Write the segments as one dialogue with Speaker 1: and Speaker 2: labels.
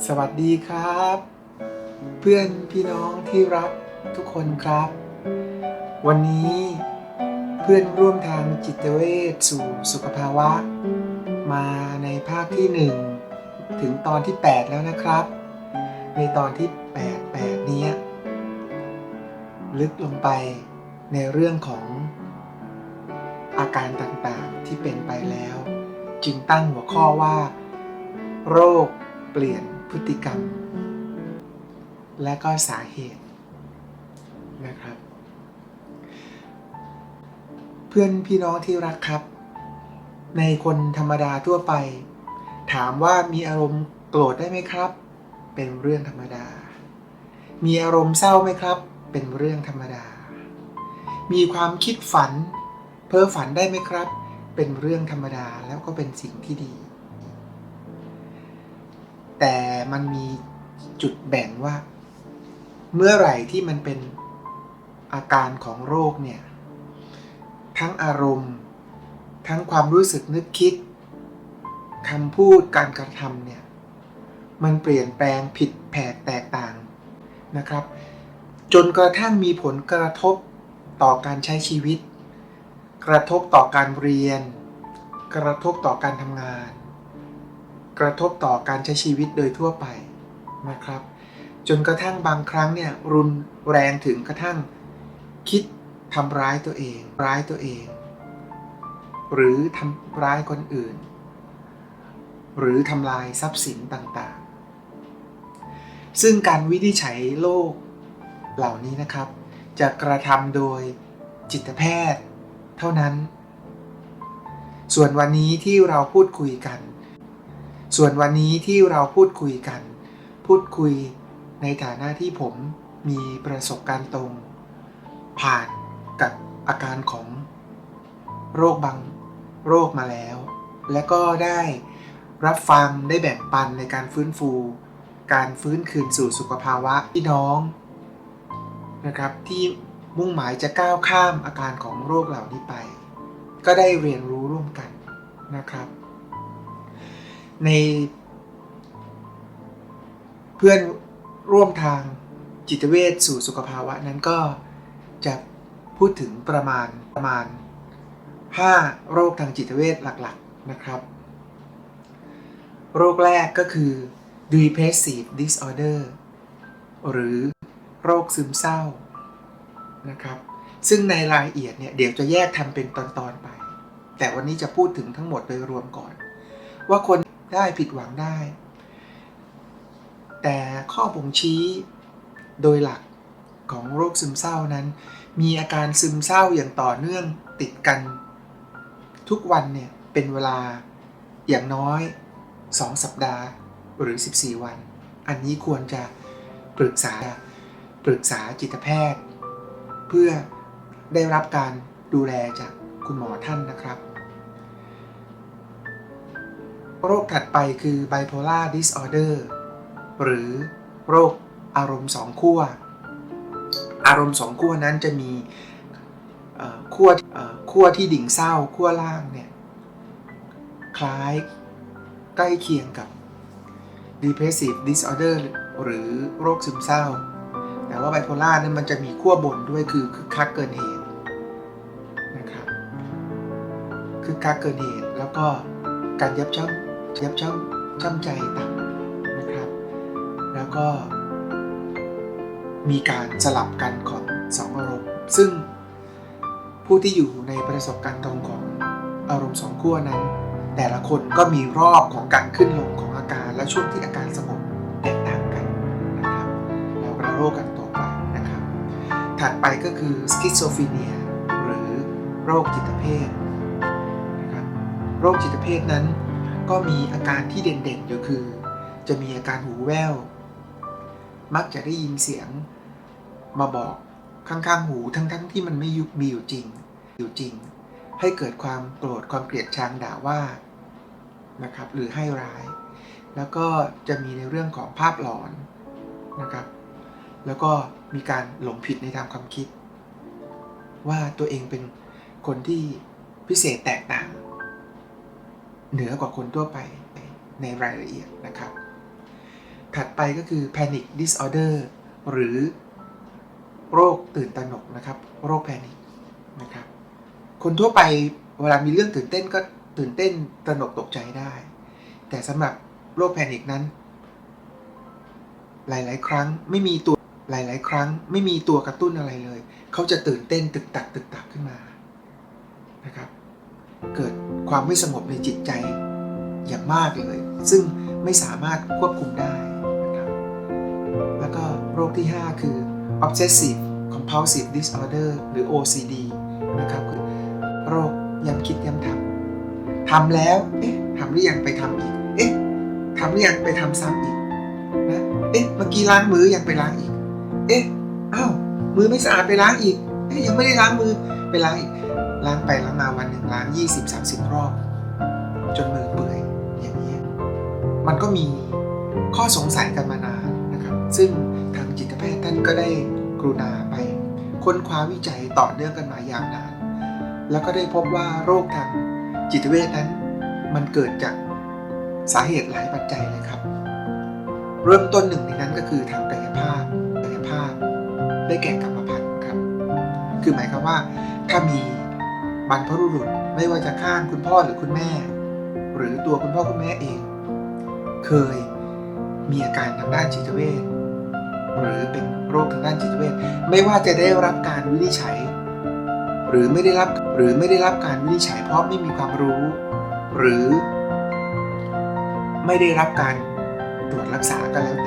Speaker 1: สวัสดีครับเพื่อนพี่น้องที่รักทุกคนครับวันนี้เพื่อนร่วมทางจิตเวชสู่สุขภาวะมาในภาคที่1ถึงตอนที่8แล้วนะครับในตอนที่8นี้ลึกลงไปในเรื่องของอาการต่างๆที่เป็นไปแล้วจึงตั้งหัวข้อว่าโรคเปลี่ยนพฤติกรรมและก็สาเหตุนะครับเพื่อนพี่น้องที่รักครับในคนธรรมดาทั่วไปถามว่ามีอารมณ์โกรธได้ไหมครับเป็นเรื่องธรรมดามีอารมณ์เศร้าไหมครับเป็นเรื่องธรรมดามีความคิดฝันเพ้อฝันได้ไหมครับเป็นเรื่องธรรมดาแล้วก็เป็นสิ่งที่ดีแต่มันมีจุดแบ่งว่าเมื่อไหร่ที่มันเป็นอาการของโรคเนี่ยทั้งอารมณ์ทั้งความรู้สึกนึกคิดคำพูดการกระทำเนี่ยมันเปลี่ยนแปลงผิดแผกแตกต่างนะครับจนกระทั่งมีผลกระทบต่อการใช้ชีวิตกระทบต่อการเรียนกระทบต่อการทำงานกระทบต่อการใช้ชีวิตโดยทั่วไปนะครับจนกระทั่งบางครั้งเนี่ยรุนแรงถึงกระทั่งคิดทำร้ายตัวเองหรือทำร้ายคนอื่นหรือทำลายทรัพย์สินต่างๆซึ่งการวินิจฉัยโรคเหล่านี้นะครับจะกระทำโดยจิตแพทย์เท่านั้นส่วนวันนี้ที่เราพูดคุยกันในฐานะที่ผมมีประสบการณ์ตรงผ่านกับอาการของโรคบางโรคมาแล้วและก็ได้รับฟังได้แบ่งปันในการฟื้นฟูการฟื้นคืนสู่สุขภาวะพี่น้องนะครับที่มุ่งหมายจะก้าวข้ามอาการของโรคเหล่านี้ไปก็ได้เรียนรู้ร่วมกันนะครับในเพื่อนร่วมทางจิตเวชสู่สุขภาวะนั้นก็จะพูดถึงประมาณ5โรคทางจิตเวชหลักๆนะครับโรคแรกก็คือ depressive disorder หรือโรคซึมเศร้านะครับซึ่งในรายละเอียดเนี่ยเดี๋ยวจะแยกทำเป็นตอนๆไปแต่วันนี้จะพูดถึงทั้งหมดโดยรวมก่อนว่าคนได้ผิดหวังได้แต่ข้อบ่งชี้โดยหลักของโรคซึมเศร้านั้นมีอาการซึมเศร้าอย่างต่อเนื่องติดกันทุกวันเนี่ยเป็นเวลาอย่างน้อย2สัปดาห์หรือ14วันอันนี้ควรจะปรึกษาจิตแพทย์เพื่อได้รับการดูแลจากคุณหมอท่านนะครับโรคถัดไปคือ bipolar disorder หรือโรคอารมณ์2ขั้วอารมณ์2ขั้วนั้นจะมีขั้วที่ดิ่งเศร้าขั้วล่างเนี่ยคล้ายใกล้เคียงกับ depressive disorder หรือโรคซึมเศร้าแต่ว่า bipolar นั้นมันจะมีขั้วบนด้วยคือคึกคักเกินเหตุนะครับคึกคักเกินเหตุแล้วก็การยับชั่งใจต่ำนะครับแล้วก็มีการสลับกันของ2อารมณ์ซึ่งผู้ที่อยู่ในประสบการณ์ตรงของอารมณ์2ขั้วนั้นแต่ละคนก็มีรอบของการขึ้นลงของอาการและช่วงที่อาการสงบแตกต่างกันนะครับเรากระโรคกันต่อไปนะครับถัดไปก็คือสคิสโซฟีเนียหรือโรคจิตเภทนะครับโรคจิตเภทนั้นก็มีอาการที่เด่นๆอยู่คือจะมีอาการหูแว่วมักจะได้ยินเสียงมาบอกข้างๆหูทั้งที่มันไม่มีอยู่จริงให้เกิดความโกรธความเกลียดชังด่าว่านะครับหรือให้ร้ายแล้วก็จะมีในเรื่องของภาพหลอนนะครับแล้วก็มีการหลงผิดในทางความคิดว่าตัวเองเป็นคนที่พิเศษแตกต่างเหนือกว่าคนทั่วไปในรายละเอียดนะครับ ถัดไปก็คือ panic disorder หรือโรคตื่นตระหนกนะครับโรคแพนิคนะครับคนทั่วไปเวลามีเรื่องตื่นเต้นก็ตื่นเต้นตระหนกตกใจได้แต่สำหรับโรคแพนิคนั้นหลายๆครั้งไม่มีตัวกระตุ้นอะไรเลยเขาจะตื่นเต้นตึกตักขึ้นมานะครับเกิดความไม่สงบในจิตใจอย่างมากเลยซึ่งไม่สามารถควบคุมได้นะครับแล้วก็โรคที่5คือ obsessive compulsive disorder หรือ OCD นะครับคือโรคย้ำคิดย้ำทำแล้วทำหรือยังไปทำอีกทำหรือยังไปทำซ้ำอีกนะเมื่อกี้ล้างมือยังไปล้างอีกมือไม่สะอาดไปล้างอีกยังไม่ได้ล้างมือไปล้างอีกล้างไปล้างมาวันหนึ่งล้าง 20-30 รอบจนมือเปื่อยอย่างนี้มันก็มีข้อสงสัยกันมานานนะครับซึ่งทางจิตแพทย์ท่านก็ได้กรุณาไปค้นคว้าวิจัยต่อเนื่องกันมายาวนานแล้วก็ได้พบว่าโรคทางจิตเวชนั้นมันเกิดจากสาเหตุหลายปัจจัยเลยครับเริ่มต้นหนึ่งในนั้นก็คือทางกายภาพได้แก่กรรมพันธุ์ครับคือหมายความว่าถ้ามีบรรพบุรุษไม่ว่าจะข้างคุณพ่อหรือคุณแม่หรือตัวคุณพ่อคุณแม่เองเคยมีอาการทางด้านจิตเวชหรือเป็นโรคทางด้านจิตเวชไม่ว่าจะได้รับการวินิจฉัยหรือไม่ได้รับการวินิจฉัยเพราะไม่มีความรู้หรือไม่ได้รับการตรวจรักษาก็แล้ว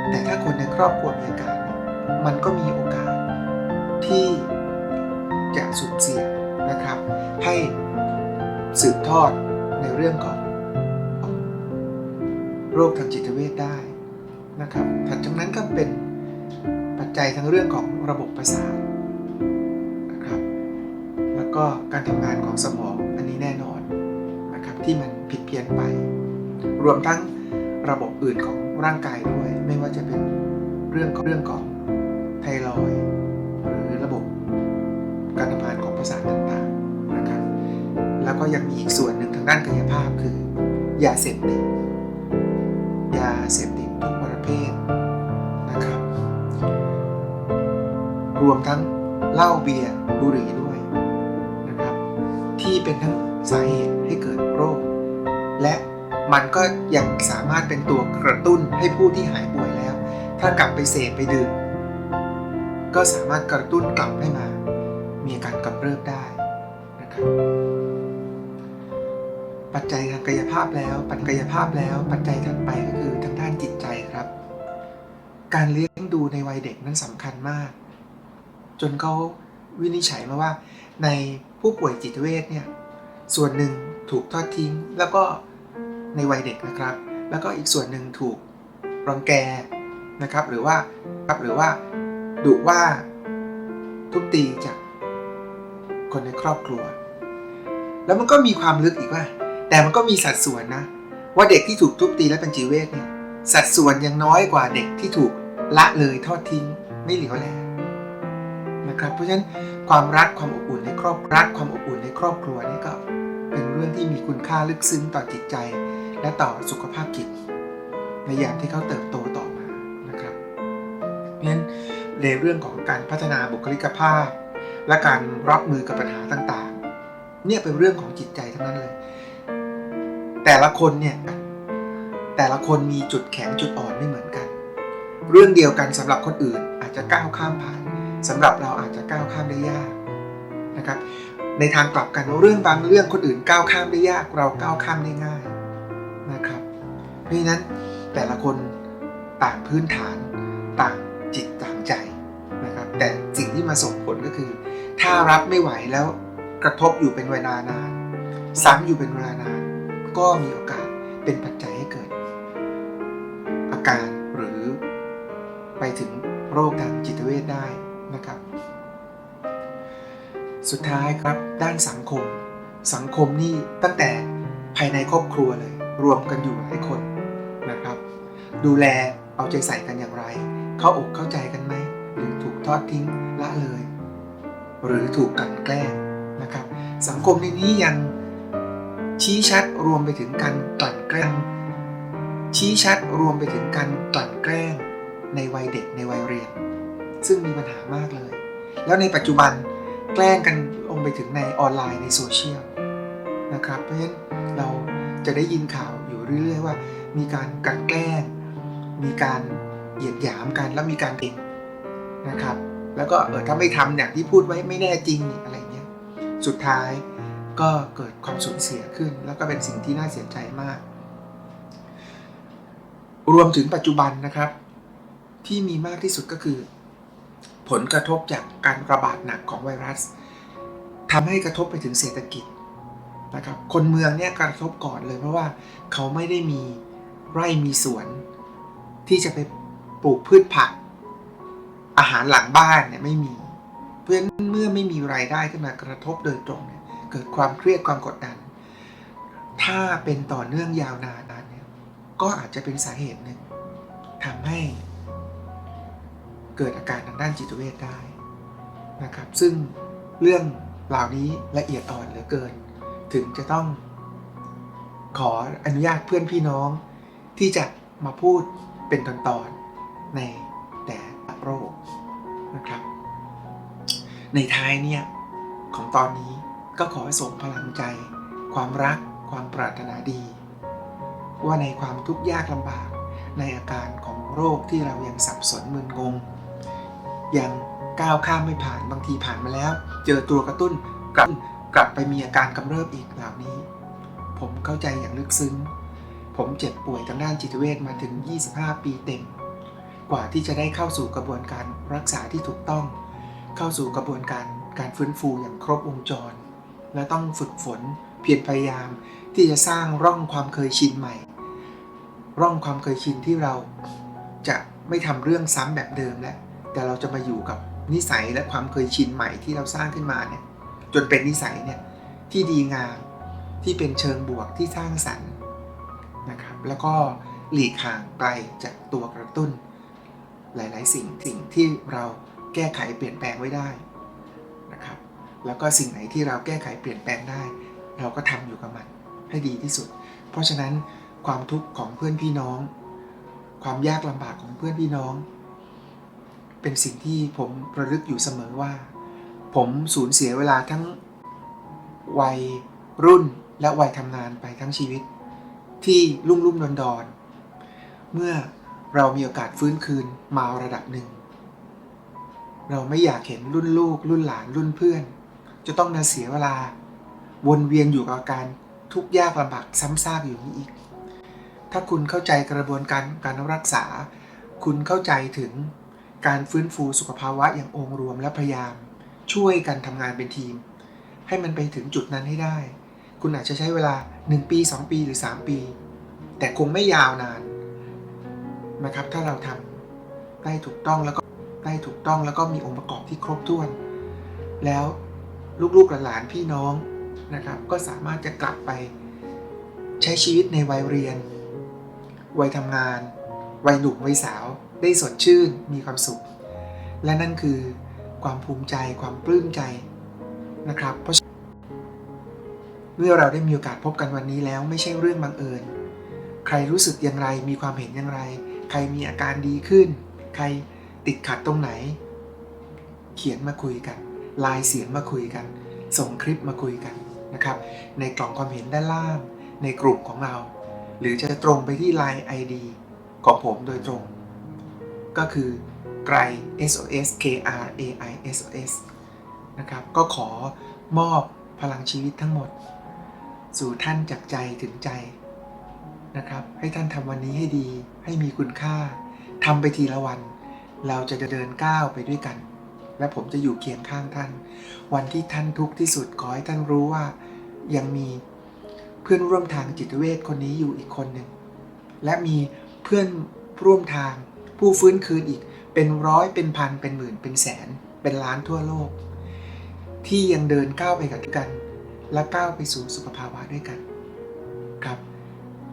Speaker 1: แต่ถ้าคนในครอบครัวมีอาการมันก็มีโอกาสที่จะสุ่มเสี่ยงนะครับให้สืบทอดในเรื่องของโรคทางจิตเวชได้นะครับถัดจากนั้นก็เป็นปัจจัยทางเรื่องของระบบประสาทนะครับแล้วก็การทำงานของสมองอันนี้แน่นอนนะครับที่มันผิดเพี้ยนไปรวมทั้งระบบอื่นของร่างกายด้วยไม่ว่าจะเป็นเรื่องของไทรอยด์หรือระบบการทำงานของประสาทต่างๆนะครับแล้วก็ยังมีอีกส่วนหนึ่งทางด้านกายภาพคือยาเสพติดทุกประเภทนะครับรวมทั้งเหล้าเบียร์บุหรี่ด้วยนะครับที่เป็นทั้งสาเหตุให้เกิดโรคและมันก็ยังสามารถเป็นตัวกระตุ้นให้ผู้ที่หายป่วยแล้วถ้ากลับไปเสพไปดื่มก็สามารถกระตุ้นกลับให้มามีอาการกำเริบได้นะครับปัจจัยทางกายภาพแล้วปัจจัยถัดไปก็คือทางด้านจิตใจครับการเลี้ยงดูในวัยเด็กนั้นสำคัญมากจนเขาวินิจฉัยมาว่าในผู้ป่วยจิตเวชเนี่ยส่วนหนึ่งถูกทอดทิ้งแล้วก็ในวัยเด็กนะครับแล้วก็อีกส่วนหนึ่งถูกรังแกนะครับหรือว่าดุว่าทุบตีจากคนในครอบครัวแล้วมันก็มีความลึกอีกว่าแต่มันก็มีสัดส่วนนะว่าเด็กที่ถูกทุบตีและเป็นจิตเวชเนี่ยสัดส่วนยังน้อยกว่าเด็กที่ถูกละเลยทอดทิ้งไม่เหลียวแลนะครับเพราะฉะนั้นความรักความอบอุ่นในครอบครัวนี่ก็เป็นเรื่องที่มีคุณค่าลึกซึ้งต่อจิตใจและต่อสุขภาพจิตในยามที่เขาเติบโตต่อมานะครับเพราะฉะนั้นในเรื่องของการพัฒนาบุคลิกภาพและการรับมือกับปัญหาต่างๆเนี่ยเป็นเรื่องของจิตใจทั้งนั้นเลยแต่ละคนมีจุดแข็งจุดอ่อนไม่เหมือนกันเรื่องเดียวกันสำหรับคนอื่นอาจจะก้าวข้ามผ่านสำหรับเราอาจจะก้าวข้ามได้ยากนะครับในทางกลับกันเรื่องบางเรื่องคนอื่นก้าวข้ามได้ยากเราก้าวข้ามได้ง่ายนะครับเพราะฉะนั้นแต่ละคนต่างพื้นฐานต่างจิตต่างใจนะครับแต่สิ่งที่มาส่งผลก็คือถ้ารับไม่ไหวแล้วกระทบอยู่เป็นเวลานานซ้ำอยู่เป็นเวลานานก็มีโอกาสเป็นปัจจัยให้เกิดอาการหรือไปถึงโรคทางจิตเวชได้นะครับสุดท้ายครับด้านสังคมนี่ตั้งแต่ภายในครอบครัวเลยรวมกันอยู่หลายคนนะครับดูแลเอาใจใส่กันอย่างไรเข้าอกเข้าใจกันไหมหรือถูกทอดทิ้งละเลยหรือถูกกลั่นแกล้งนะครับสังคมในนี้ยังชี้ชัดรวมไปถึงการกลั่นแกล้ง ชี้ชัดรวมไปถึงการกลั่นแกล้งในวัยเด็กในวัยเรียนซึ่งมีปัญหามากเลยแล้วในปัจจุบันแกล้งกันลงไปถึงในออนไลน์ในโซเชียลนะครับเพราะฉะนั้นเราจะได้ยินข่าวอยู่เรื่อยๆว่ามีการกลั่นแกล้งมีการเหยียดหยามกันแล้วมีการเองนะครับแล้วก็ถ้าไม่ทำอย่างที่พูดไว้ไม่แน่จริงอะไรเงี้ยสุดท้ายก็เกิดความสูญเสียขึ้นแล้วก็เป็นสิ่งที่น่าเสียใจมากรวมถึงปัจจุบันนะครับที่มีมากที่สุดก็คือผลกระทบจากการระบาดหนักของไวรัสทำให้กระทบไปถึงเศรษฐกิจนะครับคนเมืองเนี่ยกระทบก่อนเลยเพราะว่าเขาไม่ได้มีไร่มีสวนที่จะไปปลูกพืชผักอาหารหลังบ้านเนี่ยไม่มีเพราะฉะนั้นเมื่อไม่มีรายได้ขึ้นมากระทบโดยตรงเนี่ยเกิดความเครียดความกดดันถ้าเป็นต่อเนื่องยาวนานนั้นเนี่ยก็อาจจะเป็นสาเหตุหนึ่งทำให้เกิดอาการทางด้านจิตเวชได้นะครับซึ่งเรื่องเหล่านี้ละเอียดอ่อนเหลือเกินถึงจะต้องขออนุญาตเพื่อนพี่น้องที่จะมาพูดเป็นตอนๆในแต่ละโรคนะครับในท้ายเนี่ยของตอนนี้ก็ขอส่งพลังใจความรักความปรารถนาดีว่าในความทุกข์ยากลำบากในอาการของโรคที่เรายังสับสนมึนงงยังก้าวข้ามไม่ผ่านบางทีผ่านมาแล้วเจอตัวกระตุ้นกลับไปมีอาการกำเริบอีกเหล่านี้ผมเข้าใจอย่างลึกซึ้งผมเจ็บป่วยทางด้านจิตเวชมาถึง25ปีเต็มกว่าที่จะได้เข้าสู่กระบวนการรักษาที่ถูกต้องเข้าสู่กระบวนการฟื้นฟูอย่างครบวงจรและต้องฝึกฝนเพียรพยายามที่จะสร้างร่องความเคยชินใหม่ร่องความเคยชินที่เราจะไม่ทำเรื่องซ้ำแบบเดิมแล้วแต่เราจะมาอยู่กับนิสัยและความเคยชินใหม่ที่เราสร้างขึ้นมาเนี่ยจนเป็นนิสัยเนี่ยที่ดีงามที่เป็นเชิงบวกที่สร้างสรรค์นะครับแล้วก็หลีกห่างไปจากตัวกระตุ้นหลายๆสิ่งที่เราแก้ไขเปลี่ยนแปลงไว้ได้นะครับแล้วก็สิ่งไหนที่เราแก้ไขเปลี่ยนแปลงได้เราก็ทำอยู่กับมันให้ดีที่สุดเพราะฉะนั้นความทุกข์ของเพื่อนพี่น้องความยากลำบากของเพื่อนพี่น้องเป็นสิ่งที่ผมระลึกอยู่เสมอว่าผมสูญเสียเวลาทั้งวัยรุ่นและวัยทำงานไปทั้งชีวิตที่ลุ่มดอนเมื่อเรามีโอกาสฟื้นคืนมาระดับหนึ่งเราไม่อยากเห็นรุ่นลูกรุ่นหลานรุ่นเพื่อนจะต้องมาเสียเวลาวนเวียนอยู่กับการทุกข์ยากลำบากซ้ำซากอยู่นี้อีกถ้าคุณเข้าใจกระบวนการรักษาคุณเข้าใจถึงการฟื้นฟูสุขภาวะอย่างองค์รวมและพยายามช่วยกันทำงานเป็นทีมให้มันไปถึงจุดนั้นให้ได้คุณอาจจะใช้เวลา1ปี2ปีหรือ3ปีแต่คงไม่ยาวนานนะครับถ้าเราทำได้ถูกต้องแล้วก็มีองค์ประกอบที่ครบถ้วนแล้วลูกๆหลานๆพี่น้องนะครับก็สามารถจะกลับไปใช้ชีวิตในวัยเรียนวัยทำงานวัยหนุ่มวัยสาวได้สดชื่นมีความสุขและนั่นคือความภูมิใจความปลื้มใจนะครับเพราะเมื่อเราได้มีโอกาสพบกันวันนี้แล้วไม่ใช่เรื่องบังเอิญใครรู้สึกอย่างไรมีความเห็นอย่างไรใครมีอาการดีขึ้นใครติดขัดตรงไหนเขียนมาคุยกันไลน์เสียงมาคุยกันส่งคลิปมาคุยกันนะครับในกล่องความเห็นด้านล่างในกลุ่มของเราหรือจะตรงไปที่ Line ID ของผมโดยตรงก็คือไกร SOS KRAISOS นะครับก็ขอมอบพลังชีวิตทั้งหมดสู่ท่านจากใจถึงใจนะครับให้ท่านทำวันนี้ให้ดีให้มีคุณค่าทำไปทีละวันเราจะเดินก้าวไปด้วยกันและผมจะอยู่เคียงข้างท่านวันที่ท่านทุกข์ที่สุดขอให้ท่านรู้ว่ายังมีเพื่อนร่วมทางจิตเวชคนนี้อยู่อีกคนหนึ่งและมีเพื่อนร่วมทางผู้ฟื้นคืนอีกเป็นร้อยเป็นพันเป็นหมื่นเป็นแสนเป็นล้านทั่วโลกที่ยังเดินก้าวไปกับกันและก้าวไปสู่สุขภาวะด้วยกันครับ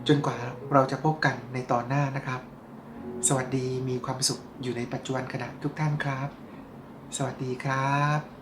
Speaker 1: จนกว่าเราจะพบกันในตอนหน้านะครับสวัสดีมีความสุขอยู่ในปัจจุบันขณะทุกท่านครับสวัสดีครับ